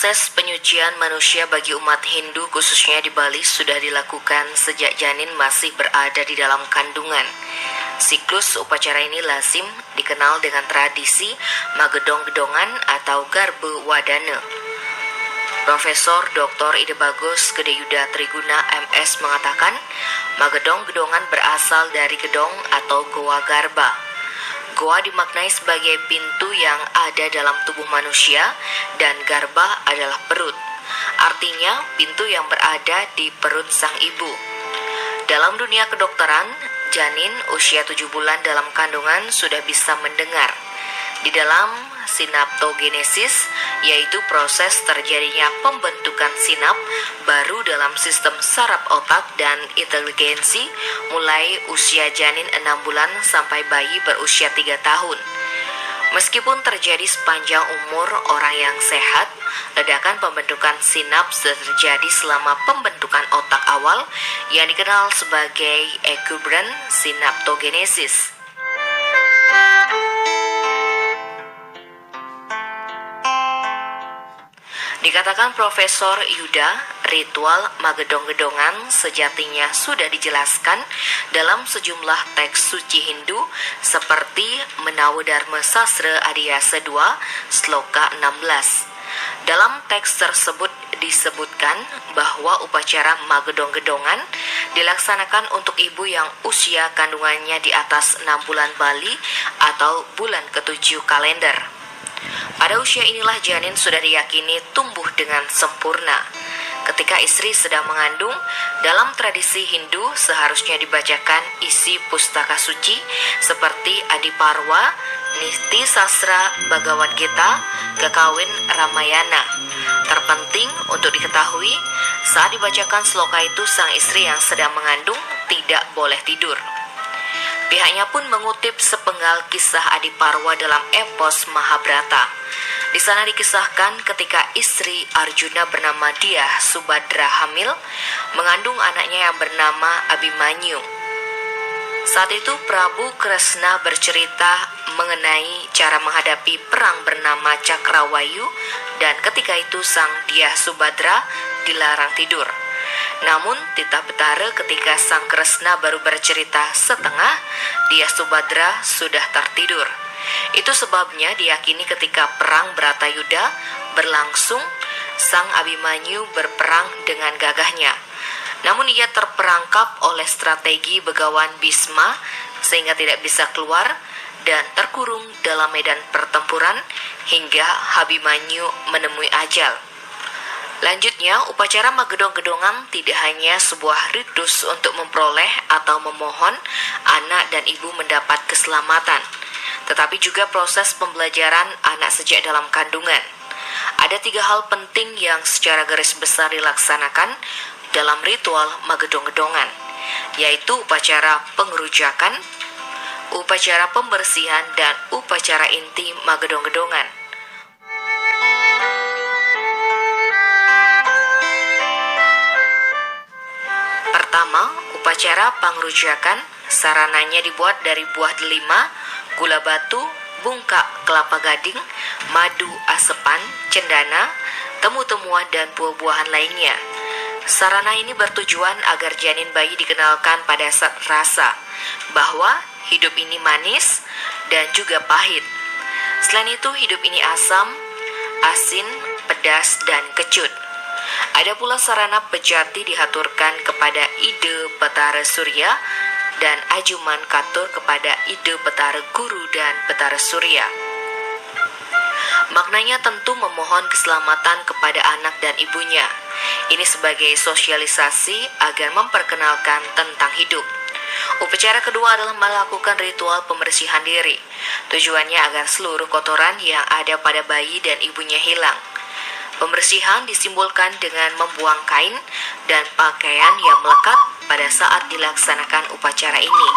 Proses penyucian manusia bagi umat Hindu khususnya di Bali sudah dilakukan sejak janin masih berada di dalam kandungan. Siklus upacara ini lazim dikenal dengan tradisi Magedong-gedongan atau Garbe Wadana. Profesor Dr. Ide Bagus Gedeyuda Triguna MS mengatakan, Magedong-gedongan berasal dari gedong atau goa garba. Goa dimaknai sebagai pintu yang ada dalam tubuh manusia dan garba adalah perut. Artinya pintu yang berada di perut sang ibu. Dalam dunia kedokteran, janin usia 7 bulan dalam kandungan sudah bisa mendengar. Di dalam sinaptogenesis, yaitu proses terjadinya pembentukan sinap baru dalam sistem saraf otak dan inteligensi mulai usia janin 6 bulan sampai bayi berusia 3 tahun. Meskipun terjadi sepanjang umur orang yang sehat, ledakan pembentukan sinaps terjadi selama pembentukan otak awal yang dikenal sebagai exuberant synaptogenesis. Dikatakan Profesor Yuda, ritual Magedong-gedongan sejatinya sudah dijelaskan dalam sejumlah teks suci Hindu seperti Menawa Dharma Sastra Adhyasa 2, Sloka 16. Dalam teks tersebut disebutkan bahwa upacara Magedong-gedongan dilaksanakan untuk ibu yang usia kandungannya di atas 6 bulan Bali atau bulan ke-7 kalender. Pada usia inilah janin sudah diyakini tumbuh dengan sempurna. Ketika istri sedang mengandung, dalam tradisi Hindu seharusnya dibacakan isi pustaka suci seperti Adiparwa, Niti Sastra, Bhagavad Gita, Kakawin Ramayana. Terpenting untuk diketahui, saat dibacakan sloka itu sang istri yang sedang mengandung tidak boleh tidur. Pihaknya pun mengutip sepenggal kisah Adiparwa dalam epos Mahabharata. Di sana dikisahkan ketika istri Arjuna bernama Dyah Subadra hamil, mengandung anaknya yang bernama Abhimanyu. Saat itu Prabu Kresna bercerita mengenai cara menghadapi perang bernama Cakrawayu, dan ketika itu sang Dyah Subadra dilarang tidur. Namun titah betara ketika sang Kresna baru bercerita setengah, Dyah Subadra sudah tertidur. Itu sebabnya diyakini ketika perang Bratayuda berlangsung, sang Abhimanyu berperang dengan gagahnya. Namun ia terperangkap oleh strategi begawan Bhisma sehingga tidak bisa keluar dan terkurung dalam medan pertempuran hingga Abhimanyu menemui ajal. Lanjutnya, upacara Magedong-gedongan tidak hanya sebuah ritus untuk memperoleh atau memohon anak dan ibu mendapat keselamatan, tetapi juga proses pembelajaran anak sejak dalam kandungan. Ada 3 hal penting yang secara garis besar dilaksanakan dalam ritual Magedong-gedongan, yaitu upacara pengerujakan, upacara pembersihan, dan upacara inti Magedong-gedongan. Pertama, upacara pangrujakan, sarananya dibuat dari buah delima, gula batu, bungkak kelapa gading, madu asepan, cendana, temu-temuan, dan buah-buahan lainnya. Sarana ini bertujuan agar janin bayi dikenalkan pada rasa bahwa hidup ini manis dan juga pahit. Selain itu, hidup ini asam, asin, pedas, dan kecut. Ada pula sarana pejati dihaturkan kepada ide Betara Surya dan ajuman katur kepada ide Betara Guru dan Betara Surya. Maknanya tentu memohon keselamatan kepada anak dan ibunya. Ini sebagai sosialisasi agar memperkenalkan tentang hidup. Upacara kedua adalah melakukan ritual pembersihan diri. Tujuannya agar seluruh kotoran yang ada pada bayi dan ibunya hilang. Pembersihan disimbolkan dengan membuang kain dan pakaian yang melekat pada saat dilaksanakan upacara ini.